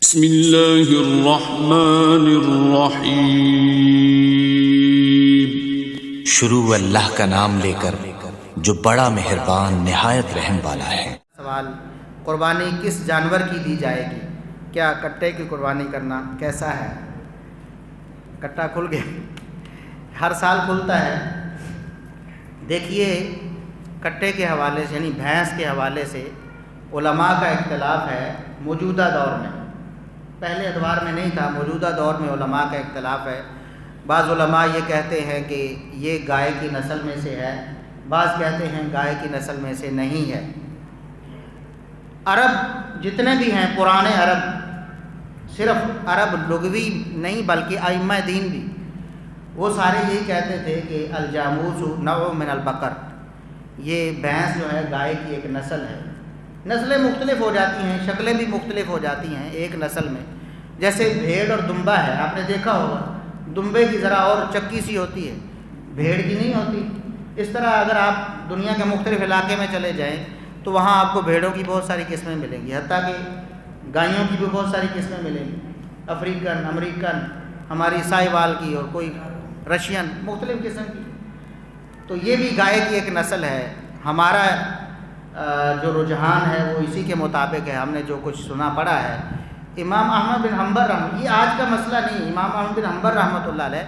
بسم اللہ الرحمن الرحیم۔ شروع اللہ کا نام لے کر جو بڑا مہربان نہایت رحم والا ہے۔ سوال، قربانی کس جانور کی دی جائے گی؟ کیا کٹے کی قربانی کرنا کیسا ہے؟ کٹا کھل گیا، ہر سال کھلتا ہے۔ دیکھیے، کٹے کے حوالے سے یعنی بھینس کے حوالے سے علماء کا اختلاف ہے موجودہ دور میں۔ پہلے ادوار میں نہیں تھا، موجودہ دور میں علماء کا اختلاف ہے۔ بعض علماء یہ کہتے ہیں کہ یہ گائے کی نسل میں سے ہے، بعض کہتے ہیں گائے کی نسل میں سے نہیں ہے۔ عرب جتنے بھی ہیں، پرانے عرب، صرف عرب لغوی نہیں بلکہ ائمہ دین بھی، وہ سارے یہی کہتے تھے کہ الجاموس نوع من البقر، یہ بھینس جو ہے گائے کی ایک نسل ہے۔ نسلیں مختلف ہو جاتی ہیں، شکلیں بھی مختلف ہو جاتی ہیں ایک نسل میں۔ جیسے بھیڑ اور دمبا ہے، آپ نے دیکھا ہوگا، دمبے کی ذرا اور چکی سی ہوتی ہے، بھیڑ کی نہیں ہوتی۔ اس طرح اگر آپ دنیا کے مختلف علاقے میں چلے جائیں تو وہاں آپ کو بھیڑوں کی بہت ساری قسمیں ملیں گی، حتیٰ کہ گائیوں کی بھی بہت ساری قسمیں ملیں گی، افریقن، امریکن، ہماری سائی وال کی، اور کوئی رشین، مختلف قسم کی۔ تو یہ بھی گائے کی ایک نسل ہے۔ ہمارا جو رجحان ہے وہ اسی کے مطابق ہے، ہم نے جو کچھ سنا پڑا ہے۔ امام احمد بن حنبل یہ آج کا مسئلہ نہیں، امام احمد بن حنبل رحمۃ اللہ علیہ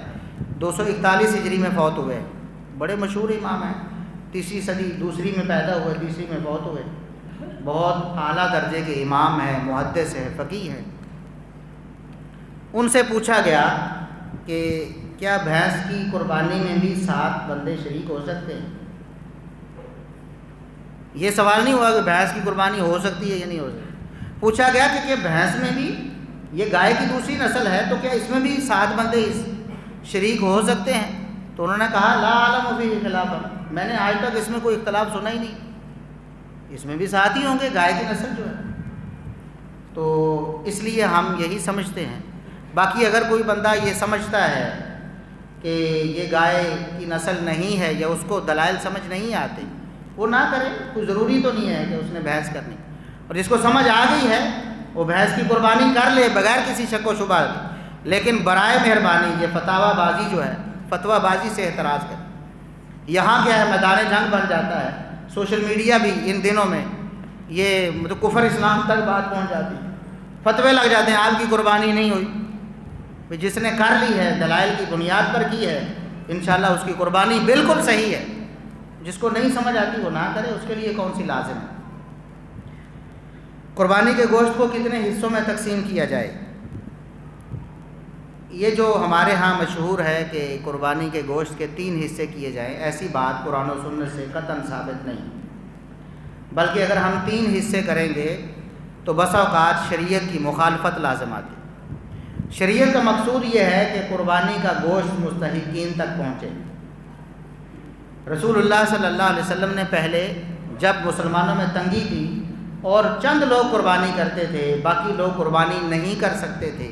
241 ہجری میں فوت ہوئے، بڑے مشہور امام ہیں، تیسری صدی، دوسری میں پیدا ہوئے، تیسری میں فوت ہوئے، بہت اعلیٰ درجے کے امام ہیں، محدث ہیں، فقیہ ہیں۔ ان سے پوچھا گیا کہ کیا بھینس کی قربانی میں بھی 7 بندے شریک ہو سکتے ہیں؟ یہ سوال نہیں ہوا کہ بھینس کی قربانی ہو سکتی ہے یا نہیں ہو سکتی، پوچھا گیا کہ کیا بھینس میں بھی، یہ گائے کی دوسری نسل ہے، تو کیا اس میں بھی 7 بندے شریک ہو سکتے ہیں؟ تو انہوں نے کہا لا اعلم فیہ خلافا، میں نے آج تک اس میں کوئی اختلاف سنا ہی نہیں، اس میں بھی 7 ہی ہوں گے، گائے کی نسل جو ہے۔ تو اس لیے ہم یہی سمجھتے ہیں۔ باقی اگر کوئی بندہ یہ سمجھتا ہے کہ یہ گائے کی نسل نہیں ہے یا اس کو دلائل سمجھ نہیں آتے، وہ نہ کرے، کوئی ضروری تو نہیں ہے کہ اس نے بحث کرنی، اور جس کو سمجھ آ گئی ہے وہ بحث کی قربانی کر لے بغیر کسی شک و شبہ کے، لیکن برائے مہربانی یہ فتویٰ بازی جو ہے، فتویٰ بازی سے احتراز کرے۔ یہاں کیا ہے، میدان جنگ بن جاتا ہے، سوشل میڈیا بھی ان دنوں میں یہ مطلب کفر اسلام تک بات پہنچ جاتی ہے، فتوے لگ جاتے ہیں آپ کی قربانی نہیں ہوئی، جس نے کر لی ہے دلائل کی بنیاد پر کی ہے، انشاءاللہ اس کی قربانی بالکل صحیح ہے۔ جس کو نہیں سمجھ آتی وہ نہ کرے، اس کے لیے کون سی لازم ہے۔ قربانی کے گوشت کو کتنے حصوں میں تقسیم کیا جائے؟ یہ جو ہمارے ہاں مشہور ہے کہ قربانی کے گوشت کے 3 حصے کیے جائیں، ایسی بات قرآن و سنت سے قطعاً ثابت نہیں، بلکہ اگر ہم 3 حصے کریں گے تو بسا اوقات شریعت کی مخالفت لازم آتی۔ شریعت کا مقصود یہ ہے کہ قربانی کا گوشت مستحقین تک پہنچے۔ رسول اللہ صلی اللہ علیہ وسلم نے پہلے جب مسلمانوں میں تنگی تھی اور چند لوگ قربانی کرتے تھے، باقی لوگ قربانی نہیں کر سکتے تھے،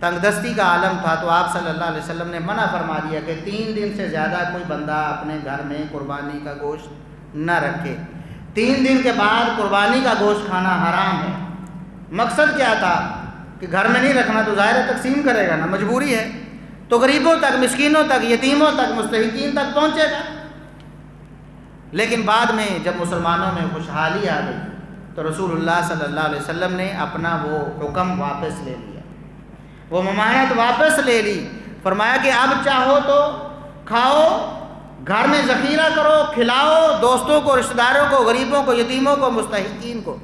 تنگ دستی کا عالم تھا، تو آپ صلی اللہ علیہ وسلم نے منع فرما دیا کہ 3 دن سے زیادہ کوئی بندہ اپنے گھر میں قربانی کا گوشت نہ رکھے۔ 3 دن کے بعد قربانی کا گوشت کھانا حرام ہے۔ مقصد کیا تھا کہ گھر میں نہیں رکھنا، تو ظاہر تقسیم کرے گا نا، مجبوری ہے، تو غریبوں تک، مسکینوں تک، یتیموں تک، مستحقین تک پہنچے گا۔ لیکن بعد میں جب مسلمانوں میں خوشحالی آ گئی تو رسول اللہ صلی اللہ علیہ وسلم نے اپنا وہ حکم واپس لے لیا، وہ ممانعت واپس لے لی، فرمایا کہ اب چاہو تو کھاؤ، گھر میں ذخیرہ کرو، کھلاؤ دوستوں کو، رشتہ داروں کو، غریبوں کو، یتیموں کو، مستحقین کو۔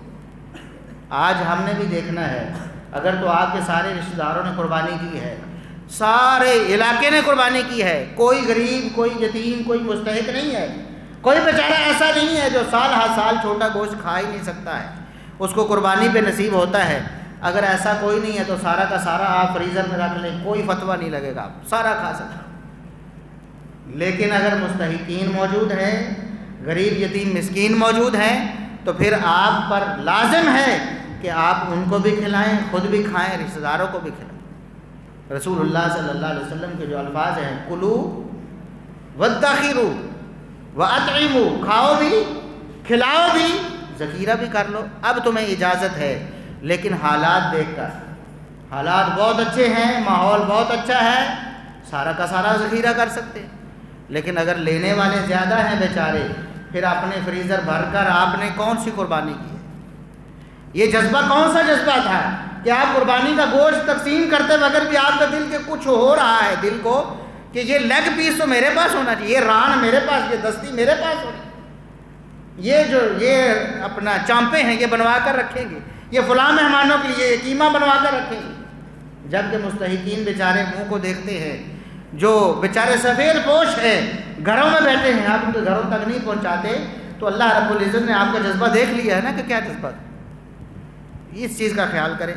آج ہم نے بھی دیکھنا ہے، اگر تو آپ کے سارے رشتہ داروں نے قربانی کی ہے، سارے علاقے نے قربانی کی ہے، کوئی غریب، کوئی یتیم، کوئی مستحق نہیں ہے، کوئی بیچارہ ایسا نہیں ہے جو سال ہر سال چھوٹا گوشت کھا ہی نہیں سکتا ہے، اس کو قربانی پہ نصیب ہوتا ہے۔ اگر ایسا کوئی نہیں ہے تو سارا کا سارا آپ فریزر میں رکھ لیں، کوئی فتویٰ نہیں لگے گا، سارا کھا سکتے۔ لیکن اگر مستحقین موجود ہیں، غریب یتیم مسکین موجود ہیں، تو پھر آپ پر لازم ہے کہ آپ ان کو بھی کھلائیں، خود بھی کھائیں، رشتہ داروں کو بھی کھلائیں۔ رسول اللہ صلی اللہ علیہ وسلم کے جو الفاظ ہیں، کلو وادخروا وَأَطْعِمُوا، کھاؤ بھی، کھلاؤ بھی، ذخیرہ بھی کر لو، اب تمہیں اجازت ہے، لیکن حالات دیکھ کر حالات بہت اچھے ہیں، ماحول بہت اچھا ہے، سارا کا سارا ذخیرہ کر سکتے ہیں، لیکن اگر لینے والے زیادہ ہیں بیچارے، پھر اپنے فریزر بھر کر آپ نے کون سی قربانی کی ہے؟ یہ جذبہ کون سا جذبہ تھا کہ آپ قربانی کا گوشت تقسیم کرتے وقت بھی آپ کا دل کے کچھ ہو رہا ہے دل کو کہ یہ لیگ پیس تو میرے پاس ہونا چاہیے، یہ ران میرے پاس، یہ دستی میرے پاس ہونی، یہ اپنا چانپے ہیں یہ بنوا کر رکھیں گے، یہ فلاں مہمانوں کے لیے یہ قیمہ بنوا کر رکھیں گے، جبکہ مستحقین بیچارے منہ کو دیکھتے ہیں، جو بیچارے سفید پوش ہیں گھروں میں بیٹھے ہیں، آپ ان کے گھروں تک نہیں پہنچاتے، تو اللہ رب العزت نے آپ کا جذبہ دیکھ لیا ہے نا کہ کیا جذبہ تھا۔ اس چیز کا خیال کریں۔